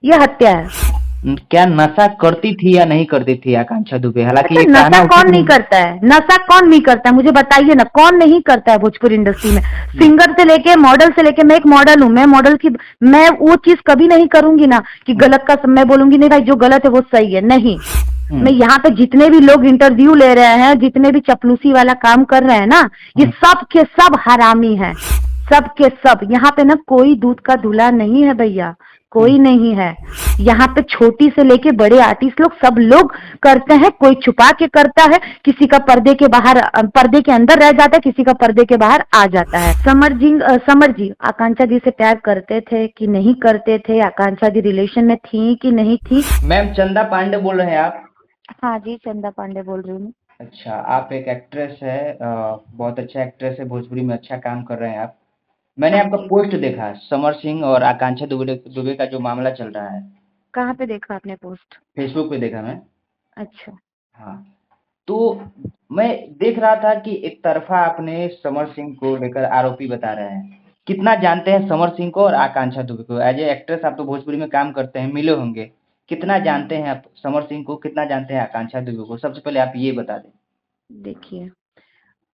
ये हत्या है। क्या नशा करती थी या नहीं करती थी आकांक्षा दुबे? हालांकि अच्छा, ये नशा कहना कौन उचित नहीं नहीं। करता है? नशा कौन नहीं करता है? मुझे बताइए ना, कौन नहीं करता है भोजपुरी इंडस्ट्री में? हम्म, सिंगर से लेके मॉडल से लेके, मैं एक मॉडल हूँ, मैं मॉडल की, मैं वो चीज कभी नहीं करूंगी ना कि हम्म, गलत का मैं बोलूंगी नहीं भाई जो गलत है वो सही है, नहीं। मैं हम्म, यहाँ पे जितने भी लोग इंटरव्यू ले रहे हैं, जितने भी चपलूसी वाला काम कर रहे हैं ना, ये हम्म। सब के सब हरामी हैं। सब के सब यहाँ पे ना कोई दूध का धुला नहीं है भैया, हम्म। कोई नहीं है। यहाँ पे छोटी से लेके बड़े आर्टिस्ट लोग सब लोग करते हैं, कोई छुपा के करता है, किसी का पर्दे के बाहर पर्दे के अंदर रह जाता है, किसी का पर्दे के बाहर आ जाता है। समर जी आकांक्षा जी से प्यार करते थे कि नहीं करते थे? आकांक्षा जी रिलेशन में थी कि नहीं थी? मैम चंदा पांडे बोल रहे हैं आप? हाँ जी, चंदा पांडे बोल रही हूँ। अच्छा, आप एक एक्ट्रेस है, बहुत अच्छा एक्ट्रेस है, भोजपुरी में अच्छा काम कर रहे हैं आप। मैंने हाँ आपका जी। पोस्ट देखा, समर सिंह और आकांक्षा दुबे दुबे का जो मामला चल रहा है। कहाँ पे देखा आपने पोस्ट? फेसबुक पे देखा मैं। अच्छा। हाँ, तो मैं देख रहा था कि एक तरफा आपने समर सिंह को लेकर आरोपी बता रहे हैं। कितना जानते हैं समर सिंह को और आकांक्षा दुबे को? एज ए एक्ट्रेस आप तो भोजपुरी में काम करते हैं, मिले होंगे। कितना जानते हैं आप समर सिंह को, कितना जानते हैं आकांक्षा दुबे को? सबसे पहले आप ये बता दें। देखिए,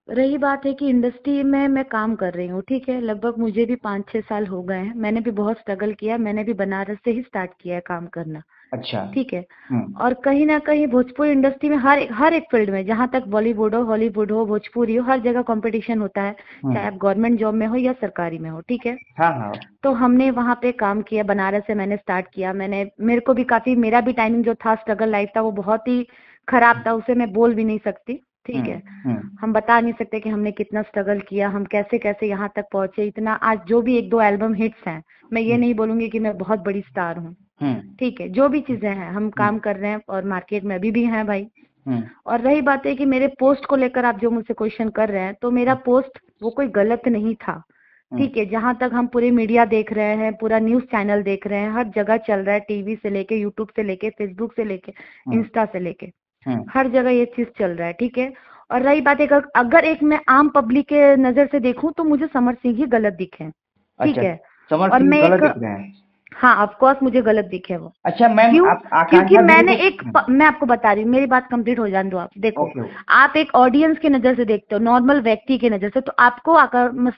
रही बात है कि इंडस्ट्री में मैं काम कर रही हूँ, ठीक है, लगभग मुझे भी 5-6 साल हो गए हैं। मैंने भी बहुत स्ट्रगल किया, मैंने भी बनारस से ही स्टार्ट किया है काम करना, अच्छा। ठीक है। हम्म, और कहीं ना कहीं भोजपुरी इंडस्ट्री में हर एक फील्ड में, जहाँ तक बॉलीवुड हो, हॉलीवुड हो, भोजपुरी हो, हर जगह कंपटीशन होता है। चाहे हम्म। आप गवर्नमेंट जॉब में हो या सरकारी में हो, ठीक है। हाँ, हाँ। तो हमने वहाँ पे काम किया, बनारस से मैंने स्टार्ट किया। मेरे को भी काफी, मेरा भी टाइमिंग जो था, स्ट्रगल लाइफ था, वो बहुत ही खराब था, उसे मैं बोल भी नहीं सकती, ठीक हुँ, है। हुँ, हम बता नहीं सकते कि हमने कितना स्ट्रगल किया, हम कैसे कैसे यहाँ तक पहुंचे, इतना आज जो भी 1-2 एल्बम हिट्स हैं, मैं ये हुँ, नहीं बोलूंगी कि मैं बहुत बड़ी स्टार हूँ, हुँ, ठीक है। जो भी चीजें हैं हम हुँ, काम कर रहे हैं और मार्केट में अभी भी हैं भाई। हुँ, और रही बात है कि मेरे पोस्ट को लेकर आप जो मुझसे क्वेश्चन कर रहे हैं, तो मेरा पोस्ट वो कोई गलत नहीं था, हुँ, ठीक है। जहां तक हम पूरे मीडिया देख रहे हैं, पूरा न्यूज चैनल देख रहे हैं, हर जगह चल रहा है, टीवी से लेके, यूट्यूब से लेके, फेसबुक से लेके, हुँ, इंस्टा से लेके, हुँ। हर जगह ये चीज चल रहा है, ठीक है। और रही बात है अगर एक मैं आम पब्लिक के नजर से देखूं तो मुझे समर सिंह ही गलत दिखे, ठीक अच्छा, है। समर और सिंह मैं गलत एक, दिख रहे हैं। हाँ ऑफ कोर्स मुझे गलत दिखे वो। अच्छा मैम, क्यों? आप क्योंकि आकांक्षा दुबे को मैं आपको बता रही हूँ, मेरी बात कंप्लीट हो जाने दो, आप देखो। Okay, okay. आप एक ऑडियंस की नजर से देखते हो, नॉर्मल व्यक्ति की नजर से, तो आपको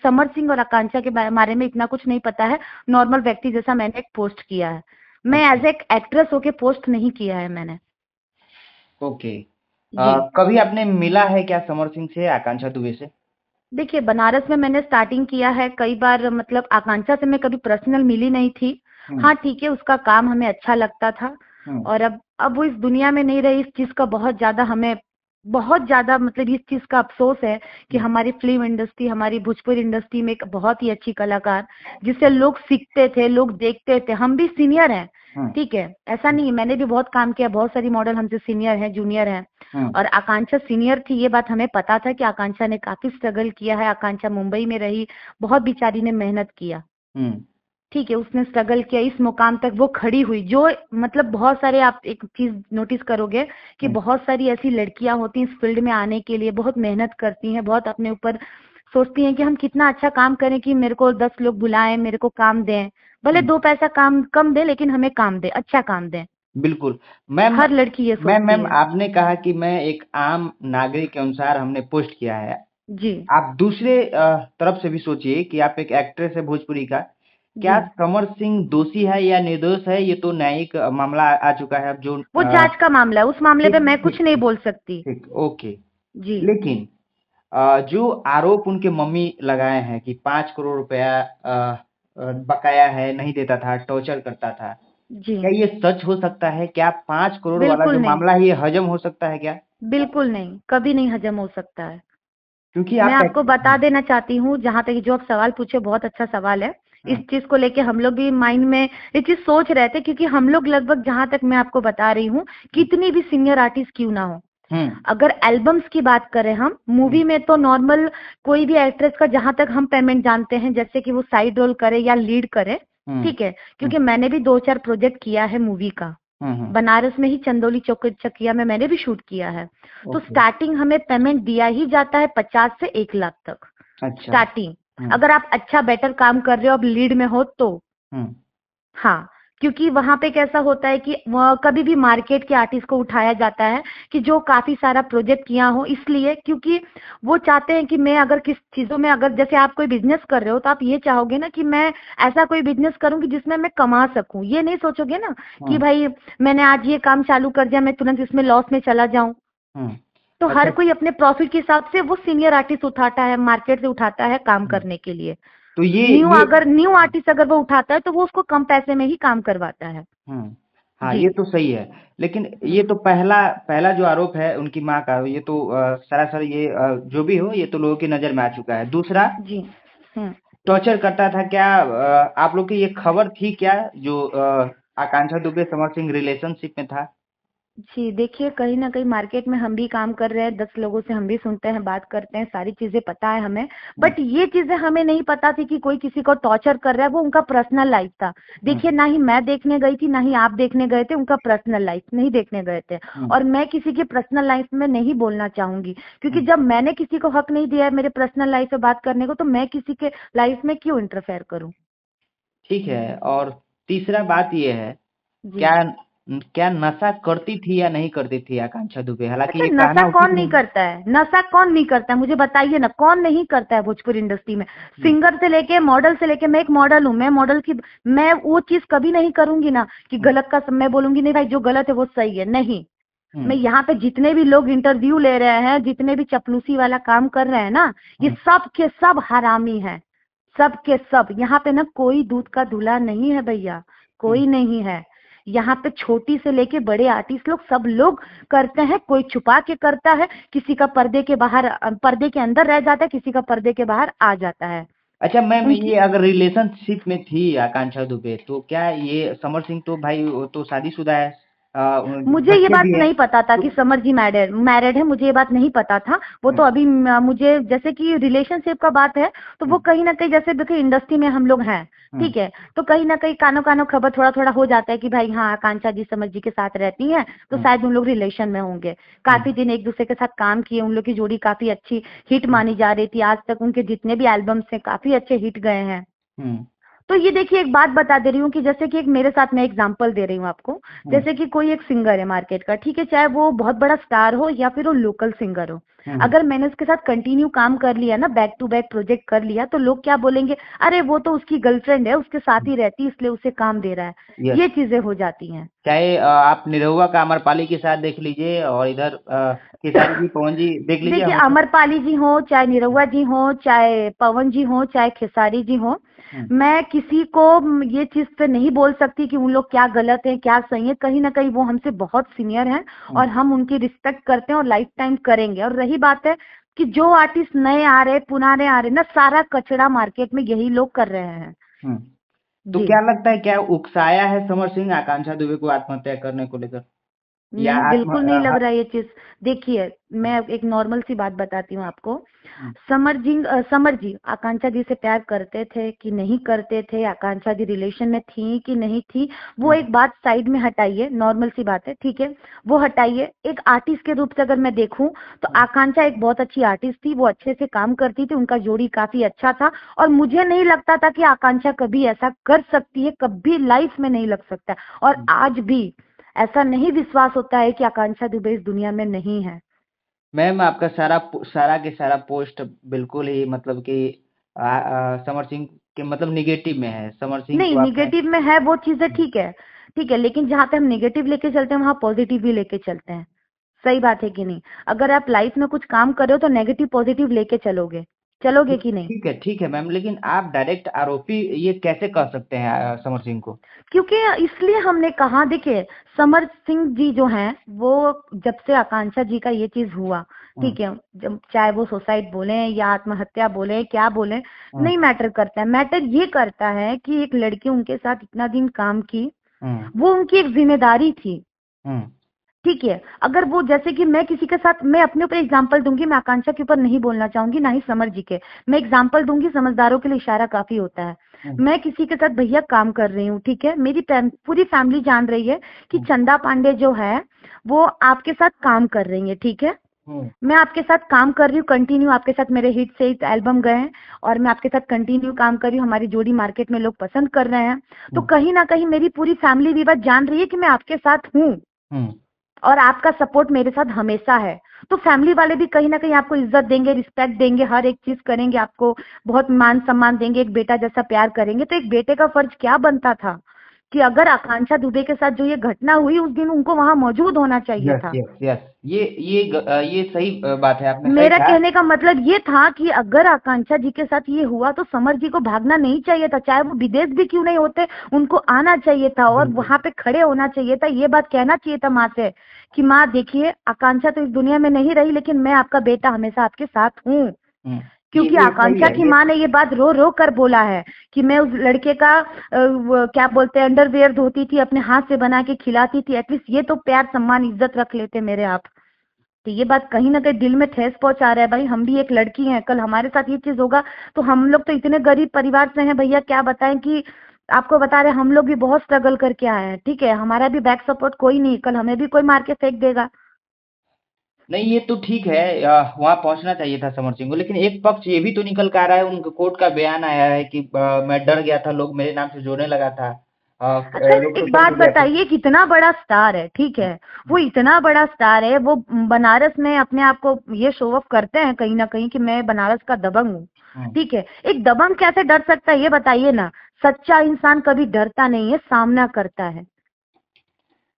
समर सिंह और आकांक्षा के बारे में इतना कुछ नहीं पता है। नॉर्मल व्यक्ति जैसा मैंने एक पोस्ट किया है, मैं अच्छा, एज एक एक्ट्रेस होके पोस्ट नहीं किया है मैंने। ओके। जी। कभी आपने मिला है क्या समर सिंह से, आकांक्षा दुबे से? देखिए, बनारस में मैंने स्टार्टिंग किया है कई बार, मतलब आकांक्षा से मैं कभी पर्सनल मिली नहीं थी। हुँ, हाँ ठीक है, उसका काम हमें अच्छा लगता था। हुँ, और अब वो इस दुनिया में नहीं रही, इस चीज का बहुत ज्यादा हमें, बहुत ज्यादा मतलब इस चीज का अफसोस है कि हुँ, हमारी फिल्म इंडस्ट्री, हमारी भोजपुरी इंडस्ट्री में एक बहुत ही अच्छी कलाकार, जिससे लोग सीखते थे, लोग देखते थे, हम भी सीनियर हैं, हुँ, ठीक है। ऐसा नहीं है, मैंने भी बहुत काम किया, बहुत सारी मॉडल हमसे सीनियर हैं, जूनियर हैं। हुँ, और आकांक्षा सीनियर थी, ये बात हमें पता था कि आकांक्षा ने काफी स्ट्रगल किया है। आकांक्षा मुंबई में रही, बहुत बेचारी ने मेहनत किया, हुँ, ठीक है। उसने स्ट्रगल किया, इस मुकाम तक वो खड़ी हुई। जो मतलब बहुत सारे, आप एक चीज नोटिस करोगे कि हुँ, बहुत सारी ऐसी लड़कियां होती हैं इस फील्ड में आने के लिए, बहुत मेहनत करती हैं, बहुत अपने ऊपर सोचती हैं कि हम कितना अच्छा काम करें कि मेरे को 10 लोग बुलाएं, मेरे को काम दें, भले हुँ। 2 पैसा काम कम दे, लेकिन हमें काम दे, अच्छा काम दें। बिल्कुल। मैम हर लड़की ये सोचती मैम है। आपने कहा कि मैं एक आम नागरिक के अनुसार हमने पोस्ट किया है। जी। आप दूसरे तरफ से भी सोचिए कि आप एक एक्ट्रेस है भोजपुरी का। जी, क्या समर सिंह दोषी है या निर्दोष है, ये तो न्यायिक मामला आ चुका है अब जो वो जांच का मामला है, उस मामले पे ठीक, मैं कुछ ठीक, नहीं ठीक, बोल सकती। ठीक, ओके। जी। लेकिन जो आरोप उनके मम्मी लगाए हैं कि 5 करोड़ रुपया बकाया है, नहीं देता था, टॉर्चर करता था। जी। क्या ये सच हो सकता है? क्या 5 करोड़ वाला बिल्कुल जो नहीं, मामला है ये हजम हो सकता है क्या? बिल्कुल नहीं, कभी नहीं हजम हो सकता है। क्योंकि मैं आप आपको बता देना चाहती हूँ, जहाँ तक जो आप सवाल पूछे, बहुत अच्छा सवाल है। इस हुँ, चीज को लेके हम लोग भी माइंड में ये चीज सोच रहे थे, क्योंकि हम लोग लगभग, जहाँ तक मैं आपको बता रही हूँ, हुँ, कितनी भी सीनियर आर्टिस्ट क्यों ना हो, हुँ, अगर एल्बम्स की बात करें हम, हुँ, मूवी में तो नॉर्मल कोई भी एक्ट्रेस का, जहां तक हम पेमेंट जानते हैं, जैसे कि वो साइड रोल करे या लीड करे, हुँ, ठीक है। हुँ, क्योंकि मैंने भी 2-4 प्रोजेक्ट किया है मूवी का, हुँ, हुँ, बनारस में ही चंदौली चौक चकिया में मैंने भी शूट किया है। तो ओके, स्टार्टिंग हमें पेमेंट दिया ही जाता है 50 से 1 लाख तक, अच्छा, स्टार्टिंग। हुँ, अगर आप अच्छा बेटर काम कर रहे हो, अब लीड में हो तो, हुँ, हाँ। क्योंकि वहां पे कैसा होता है कि कभी भी मार्केट के आर्टिस्ट को उठाया जाता है कि जो काफी सारा प्रोजेक्ट किया हो, इसलिए क्योंकि वो चाहते हैं कि मैं अगर किस चीजों में, अगर जैसे आप कोई बिजनेस कर रहे हो तो आप ये चाहोगे ना कि मैं ऐसा कोई बिजनेस करूं कि जिसमें मैं कमा सकूं। ये नहीं सोचोगे ना कि हम्म। भाई मैंने आज ये काम चालू कर दिया, मैं तुरंत इसमें लॉस में चला जाऊं। हम्म। तो अच्छा। हर कोई अपने प्रॉफिट के हिसाब से वो सीनियर आर्टिस्ट उठाता है, मार्केट से उठाता है काम हम्म। करने के लिए। तो ये न्यू आर्टिस्ट अगर वो उठाता है तो वो उसको कम पैसे में ही काम करवाता है। हम्म। हाँ, जी। ये तो सही है। लेकिन ये हम्म। तो पहला पहला जो आरोप है उनकी माँ का, ये तो सरासर ये जो भी हो, ये तो लोगों की नजर में आ चुका है। दूसरा, जी। हम्म। टॉर्चर करता था क्या? आप लोग की ये खबर थी क्या, जो आकांक्षा दुबे समर सिंह रिलेशनशिप में था? जी, देखिए कहीं न कहीं मार्केट में हम भी काम कर रहे हैं, 10 लोगों से हम भी सुनते हैं, बात करते हैं, सारी चीज़ें पता है हमें। हम्म। बट ये चीज़ें हमें नहीं पता थी कि कोई किसी को टॉर्चर कर रहा है, वो उनका पर्सनल लाइफ़ था। देखिए हम्म। ना ही मैं देखने गई थी, ना ही आप देखने गए थे, उनका पर्सनल लाइफ़ नहीं देखने गए थे। हम्म। और मैं किसी की पर्सनल लाइफ़ में नहीं बोलना चाहूँगी, क्योंकि हम्म। जब मैंने किसी को हक नहीं दिया है मेरे पर्सनल लाइफ़ पे बात करने को, तो मैं किसी के लाइफ़ में क्यों इंटरफेयर करूँ? ठीक है। और तीसरा बात ये है, जी। क्या क्या नशा करती थी या नहीं करती थी आकांक्षा दुबे? हालांकि अच्छा, ये नशा कहना उचित कौन नहीं नहीं। करता है? नशा कौन नहीं करता है? मुझे बताइए ना, कौन नहीं करता है भोजपुरी इंडस्ट्री में? हम्म। सिंगर से लेके मॉडल से लेके, मैं एक मॉडल हूँ, मैं मॉडल की, मैं वो चीज कभी नहीं करूंगी ना कि हम्म। गलत का मैं बोलूंगी नहीं भाई जो गलत है वो सही है, नहीं। मैं हम्म। यहाँ पे जितने भी लोग इंटरव्यू ले रहे हैं, जितने भी चपलूसी वाला काम कर रहे हैं ना, ये हम्म। सब के सब हरामी हैं। सब के सब। यहाँ पे ना कोई दूध का धुला नहीं है भैया, हम्म। कोई नहीं है। यहाँ पे छोटी से लेके बड़े आर्टिस्ट लोग, सब लोग करते हैं। कोई छुपा के करता है, किसी का पर्दे के बाहर, पर्दे के अंदर रह जाता है, किसी का पर्दे के बाहर आ जाता है। अच्छा मैम, उनकी, ये अगर रिलेशनशिप में थी आकांक्षा दुबे, तो क्या ये समर सिंह तो भाई वो तो शादीशुदा है, मुझे ये बच्चे बात भी हैं। नहीं पता था तो कि समर जी मैरिड मैरिड है, मुझे ये बात नहीं पता था। वो तो हम्म। अभी मुझे जैसे कि रिलेशनशिप का बात है, तो वो हम्म। कहीं ना कहीं, जैसे देखिए इंडस्ट्री में हम लोग हैं, हम्म। ठीक है, तो कहीं ना कहीं कानो कानो खबर थोड़ा थोड़ा हो जाता है कि भाई हाँ आकांक्षा जी समर जी के साथ रहती हैं, तो हम्म। शायद उन लोग रिलेशन में होंगे। काफी हम्म। दिन एक दूसरे के साथ काम किए, उन लोग की जोड़ी काफी अच्छी हिट हम्म। मानी जा रही थी। आज तक उनके जितने भी एल्बम्स हैं काफी अच्छे हिट गए हैं। हम्म। तो ये देखिए एक बात बता दे रही हूँ कि जैसे कि एक मेरे साथ, मैं एग्जांपल दे रही हूँ आपको। हम्म। जैसे कि कोई एक सिंगर है मार्केट का, ठीक है, चाहे वो बहुत बड़ा स्टार हो या फिर वो लोकल सिंगर हो। हम्म। अगर मैंने उसके साथ कंटिन्यू काम कर लिया ना, बैक टू बैक प्रोजेक्ट कर लिया, तो लोग क्या बोलेंगे, अरे वो तो उसकी गर्लफ्रेंड है, उसके साथ ही रहती है, इसलिए उसे काम दे रहा है। यस। ये चीजें हो जाती हैं। चाहे आप निरहुआ का अमरपाली के साथ देख लीजिए, और इधर खेसारी जी, पवन जी देख लीजिए, देखिए हमेशा। अमरपाली जी हो, चाहे निरहुआ जी हो, चाहे पवन जी हो, चाहे खेसारी जी हो, हम्म। मैं किसी को ये चीज पे नहीं बोल सकती कि उन लोग क्या गलत है क्या सही है। कहीं ना कहीं वो हमसे बहुत सीनियर हैं हम्म। और हम उनकी रिस्पेक्ट करते हैं और लाइफ टाइम करेंगे। और रही बात है कि जो आर्टिस्ट नए आ रहे पुराने आ रहे ना, सारा कचरा मार्केट में यही लोग कर रहे हैं। हम्म। तो जी। क्या लगता है, क्या उकसाया है समर सिंह आकांक्षा दुबे को आत्महत्या करने को लेकर, या नहीं, आत्म बिल्कुल नहीं लग रहा है ये चीज। देखिए मैं एक नॉर्मल सी बात बताती हूँ आपको। हम्म। समर जी आकांक्षा जी से प्यार करते थे कि नहीं करते थे, आकांक्षा जी रिलेशन में थी कि नहीं थी, वो हम्म। एक बात साइड में हटाइए, नॉर्मल सी बात है, ठीक है, वो हटाइए। एक आर्टिस्ट के रूप से अगर मैं देखूं तो हम्म। आकांक्षा एक बहुत अच्छी आर्टिस्ट थी, वो अच्छे से काम करती थी, उनका जोड़ी काफी अच्छा था। और मुझे नहीं लगता था कि आकांक्षा कभी ऐसा कर सकती है, कभी लाइफ में नहीं लग सकता। और हम्म। आज भी ऐसा नहीं विश्वास होता है कि आकांक्षा दुबे इस दुनिया में नहीं है। मैम, आपका सारा के सारा पोस्ट बिल्कुल ही मतलब कि समर सिंह के मतलब निगेटिव में है। समर सिंह नहीं, को आपने निगेटिव में है वो चीजें, ठीक है, ठीक है, लेकिन जहाँ पे हम निगेटिव लेके चलते हैं वहां पॉजिटिव भी लेके चलते हैं। सही बात है कि नहीं? अगर आप लाइफ में कुछ काम कर रहे हो तो नेगेटिव पॉजिटिव लेके चलोगे, चलोगे कि नहीं? ठीक है मैम, लेकिन आप डायरेक्ट आरोपी ये कैसे कह सकते हैं समर सिंह को? क्योंकि इसलिए हमने कहा, देखिए समर सिंह जी जो हैं, वो जब से आकांक्षा जी का ये चीज हुआ, हम्म। ठीक है, जब चाहे वो सुसाइड बोले या आत्महत्या बोले, क्या बोले, हम्म। नहीं मैटर करता है। मैटर ये करता है कि एक लड़की उनके साथ इतना दिन काम की, हम्म। वो उनकी एक जिम्मेदारी थी, हम्म। ठीक है। अगर वो, जैसे कि मैं किसी के साथ, मैं अपने ऊपर एग्जांपल दूंगी, मैं आकांक्षा के ऊपर नहीं बोलना चाहूंगी, ना ही समर जी के, मैं एग्जांपल दूंगी, समझदारों के लिए इशारा काफी होता है। हम्म। मैं किसी के साथ भैया काम कर रही हूँ, ठीक है, मेरी पूरी फैमिली जान रही है कि हम्म। चंदा पांडे जो है वो आपके साथ काम कर रही है, ठीक है। हम्म। मैं आपके साथ काम कर रही हूँ कंटिन्यू, आपके साथ मेरे हिट से हिट एल्बम गए हैं और मैं आपके साथ कंटिन्यू काम कर रही हूँ, हमारी जोड़ी मार्केट में लोग पसंद कर रहे हैं। तो हम्म। कहीं ना कहीं मेरी पूरी फैमिली भी बात जान रही है कि मैं आपके साथ हूँ हम्म। और आपका सपोर्ट मेरे साथ हमेशा है। तो फैमिली वाले भी कहीं ना कहीं आपको इज्जत देंगे, रिस्पेक्ट देंगे, हर एक चीज करेंगे, आपको बहुत मान सम्मान देंगे, एक बेटा जैसा प्यार करेंगे। तो एक बेटे का फर्ज क्या बनता था कि अगर आकांक्षा दुबे के साथ जो ये घटना हुई उस दिन उनको वहां मौजूद होना चाहिए यस था। यस यस, ये सही बात है, आपने सही मेरा कहा। कहने का मतलब ये था कि अगर आकांक्षा जी के साथ ये हुआ तो समर जी को भागना नहीं चाहिए था, चाहे वो विदेश भी क्यों नहीं होते, उनको आना चाहिए था और बिल्कुल। वहां पे खड़े होना चाहिए था, ये बात कहना चाहिए था माँ से कि माँ देखिए आकांक्षा तो इस दुनिया में नहीं रही लेकिन मैं आपका बेटा हमेशा आपके साथ हूँ। हम्म। क्योंकि ये सही आकांक्षा है की ये। माँ ने ये बात रो रो कर बोला है कि मैं उस लड़के का वो क्या बोलते हैं अंडरवियर धोती थी, अपने हाथ से बना के खिलाती थी, एटलीस्ट ये तो प्यार सम्मान इज्जत रख लेते मेरे आप। तो ये बात कहीं ना कहीं दिल में ठेस पहुंचा रहा है भाई, हम भी एक लड़की हैं, कल हमारे साथ ये चीज होगा तो हम लोग तो इतने गरीब परिवार से हैं भैया, क्या बताएं कि आपको बता रहे हम लोग भी बहुत स्ट्रगल करके आए हैं, ठीक है, हमारा भी बैक सपोर्ट कोई नहीं, कल हमें भी कोई मार के फेंक देगा। नहीं, ये तो ठीक है, वहां पहुंचना चाहिए था समर सिंह को, लेकिन एक पक्ष ये भी तो निकल कर आ रहा है, उनके कोर्ट का बयान आया है कि मैं डर गया था, लोग मेरे नाम से जोड़ने लगा था। अच्छा लोग एक सोशल बात मीडिया पे। बताइए, कितना बड़ा स्टार है, ठीक है, वो इतना बड़ा स्टार है, वो बनारस में अपने आप को ये शो ऑफ करते हैं कहीं ना कहीं कि मैं बनारस का दबंग हूँ, हम्म। ठीक है, एक दबंग कैसे डर सकता है ये बताइए ना। सच्चा इंसान कभी डरता नहीं है, सामना करता है।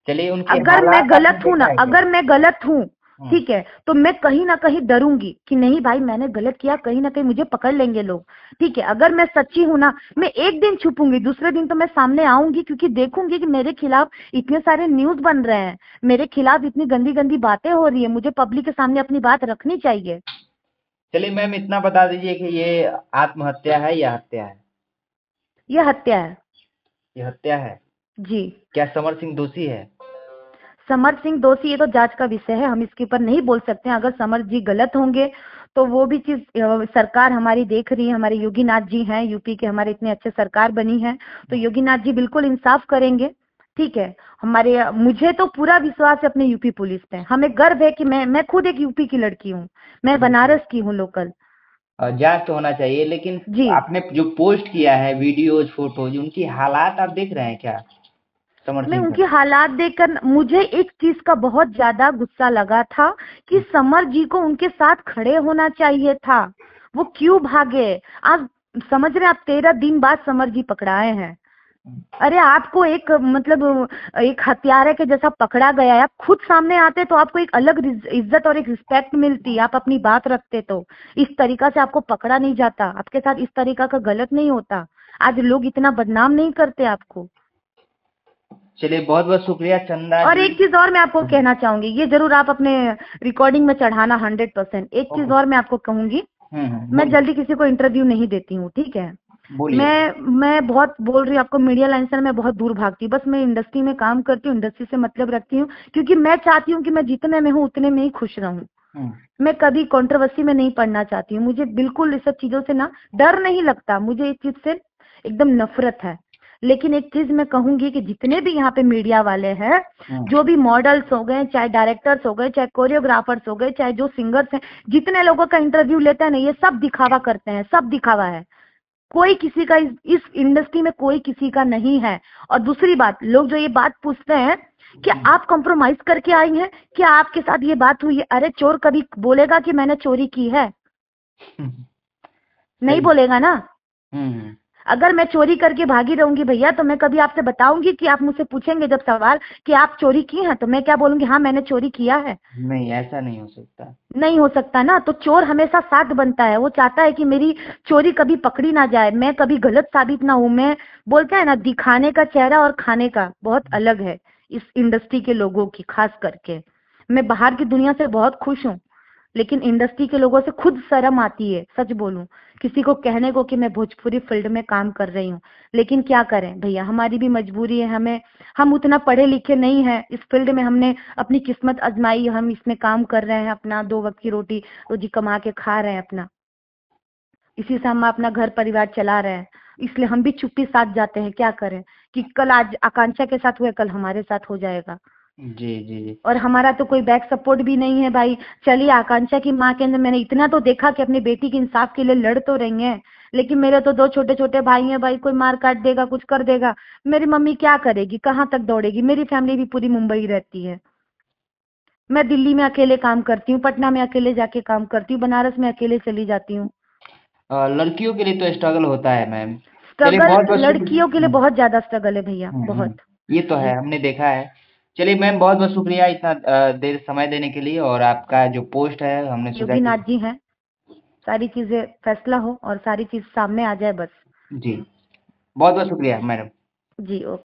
चलिए, उनके अगर मैं हालात आपने गलत हूं ना, देखा है क्या? अगर मैं गलत हूं, हम्म। ठीक है, तो मैं कहीं ना कहीं डरूंगी कि नहीं भाई मैंने गलत किया, कहीं ना कहीं मुझे पकड़ लेंगे लोग, ठीक है। अगर मैं सच्ची हूं ना, मैं एक दिन छुपूंगी, दूसरे दिन तो मैं सामने आऊंगी क्योंकि देखूंगी कि मेरे खिलाफ इतने सारे न्यूज बन रहे हैं, मेरे खिलाफ इतनी गंदी गंदी बातें हो रही है, मुझे पब्लिक के सामने अपनी बात रखनी चाहिए। चलिए मैम, इतना बता दीजिए कि ये आत्महत्या है या हत्या है? ये हत्या है। ये हत्या है। जी। क्या समर सिंह दोषी है? समर सिंह दोषी ये तो जांच का विषय है, हम इसके ऊपर नहीं बोल सकते हैं। अगर समर जी गलत होंगे तो वो भी चीज सरकार हमारी देख रही है, हमारे योगी नाथ जी हैं, यूपी के हमारे इतने अच्छे सरकार बनी है, तो योगी नाथ जी बिल्कुल इंसाफ करेंगे, ठीक है। हमारे मुझे तो पूरा विश्वास है अपने यूपी पुलिस पे, हमें गर्व है कि मैं खुद एक यूपी की लड़की हूँ, मैं बिल्कुल। बनारस की हूँ लोकल। जांच तो होना चाहिए, लेकिन जी। आपने जो पोस्ट किया है वीडियोज फोटोज, उनकी हालात आप देख रहे हैं क्या, समर मैं सिंह उनकी का? हालात देखकर मुझे एक चीज का बहुत ज्यादा गुस्सा लगा था कि समर जी को उनके साथ खड़े होना चाहिए था, वो क्यों भागे। आप समझ रहे हैं, आप 13 दिन बाद समर जी पकड़ाए हैं। अरे आपको एक मतलब एक हत्यारे के जैसा पकड़ा गया है, आप खुद सामने आते तो आपको एक अलग इज्जत और एक रिस्पेक्ट मिलती, आप अपनी बात रखते, तो इस तरीका से आपको पकड़ा नहीं जाता, आपके साथ इस तरीका का गलत नहीं होता, आज लोग इतना बदनाम नहीं करते आपको। चलिए, बहुत बहुत शुक्रिया चंदा और जी। एक चीज और मैं आपको कहना चाहूंगी, ये जरूर आप अपने रिकॉर्डिंग में चढ़ाना 100%। एक चीज ओके। और मैं आपको कहूंगी, मैं बोलिए। जल्दी किसी को इंटरव्यू नहीं देती हूँ, ठीक है। बोलिए। मैं बहुत बोल रही हूँ आपको, मीडिया लाइन से मैं बहुत दूर भागती हूँ, बस मैं इंडस्ट्री में काम करती हूँ, इंडस्ट्री से मतलब रखती हूँ, क्योंकि मैं चाहती हूँ कि मैं जितने में हूँ उतने में ही खुश रहूँ। हम्म। मैं कभी कंट्रोवर्सी में नहीं पड़ना चाहती हूँ, मुझे बिल्कुल इस सब चीजों से ना डर नहीं लगता, मुझे इस चीज से एकदम नफरत है। लेकिन एक चीज मैं कहूंगी कि जितने भी यहाँ पे मीडिया वाले हैं, हम्म। जो भी मॉडल्स हो गए, चाहे डायरेक्टर्स हो गए, चाहे कोरियोग्राफर्स हो गए, चाहे जो सिंगर्स हैं, जितने लोगों का इंटरव्यू लेते हैं ना, ये सब दिखावा करते हैं, सब दिखावा है। कोई किसी का इस इंडस्ट्री में कोई किसी का नहीं है। और दूसरी बात, लोग जो ये बात पूछते हैं कि आप कॉम्प्रोमाइज करके आई हैं, क्या आपके साथ ये बात हुई है, अरे चोर कभी बोलेगा कि मैंने चोरी की है? हम्म। नहीं सही। बोलेगा ना। हम्म। अगर मैं चोरी करके भागी रहूंगी भैया तो मैं कभी आपसे बताऊंगी कि आप मुझसे पूछेंगे जब सवाल कि आप चोरी की हैं, तो मैं क्या बोलूंगी, हाँ मैंने चोरी किया है? नहीं, ऐसा नहीं हो सकता। नहीं हो सकता ना। तो चोर हमेशा साथ बनता है, वो चाहता है कि मेरी चोरी कभी पकड़ी ना जाए, मैं कभी गलत साबित ना हूं। मैं बोलते हैं ना, दिखाने का चेहरा और खाने का बहुत अलग है इस इंडस्ट्री के लोगों की, खास करके। मैं बाहर की दुनिया से बहुत खुश हूँ, लेकिन इंडस्ट्री के लोगों से खुद शर्म आती है, सच बोलूं, किसी को कहने को कि मैं भोजपुरी फील्ड में काम कर रही हूँ। लेकिन क्या करें भैया, हमारी भी मजबूरी है, हम उतना पढ़े लिखे नहीं हैं, इस फील्ड में हमने अपनी किस्मत आजमाई, हम इसमें काम कर रहे हैं, अपना 2 वक्त की रोटी रोजी कमा के खा रहे हैं अपना, इसी से हम अपना घर परिवार चला रहे हैं। इसलिए हम भी चुप्पी साध जाते हैं, क्या करें कि कल आज आकांक्षा के साथ हुए, कल हमारे साथ हो जाएगा। जी, जी, जी। और हमारा तो कोई बैक सपोर्ट भी नहीं है भाई। चलिए आकांक्षा की माँ के अंदर मैंने इतना तो देखा कि अपनी बेटी के इंसाफ के लिए लड़ तो रही हैं, लेकिन मेरे तो 2 छोटे-छोटे भाई हैं भाई, कोई मार काट देगा, कुछ कर देगा, मेरी मम्मी क्या करेगी? कहाँ तक दौड़ेगी? मेरी फैमिली भी पूरी मुंबई रहती है। मैं दिल्ली में अकेले काम करती हूँ, पटना में अकेले जाके काम करती हूँ, बनारस में अकेले चली जाती हूँ। लड़कियों के लिए तो स्ट्रगल होता है मैम। चलिए स्ट्रगल बहुत-बहुत लड़कियों के लिए हुँ, बहुत ज़्यादा स्ट्रगल है भैया, हुँ, हुँ। बहुत। ये तो है, जी, हमने देखा है। चलिए मैम बहुत-बहुत शुक्रिया इतना देर समय देने के लिए और आपका जो पोस्ट है हमने सोचा कि योगीनाथ जी हैं, सारी चीज़ें फैसला हो और सारी चीज़ सामने आ जाए बस। जी, बहुत-बहुत शुक्रिया मैडम। जी, ओके।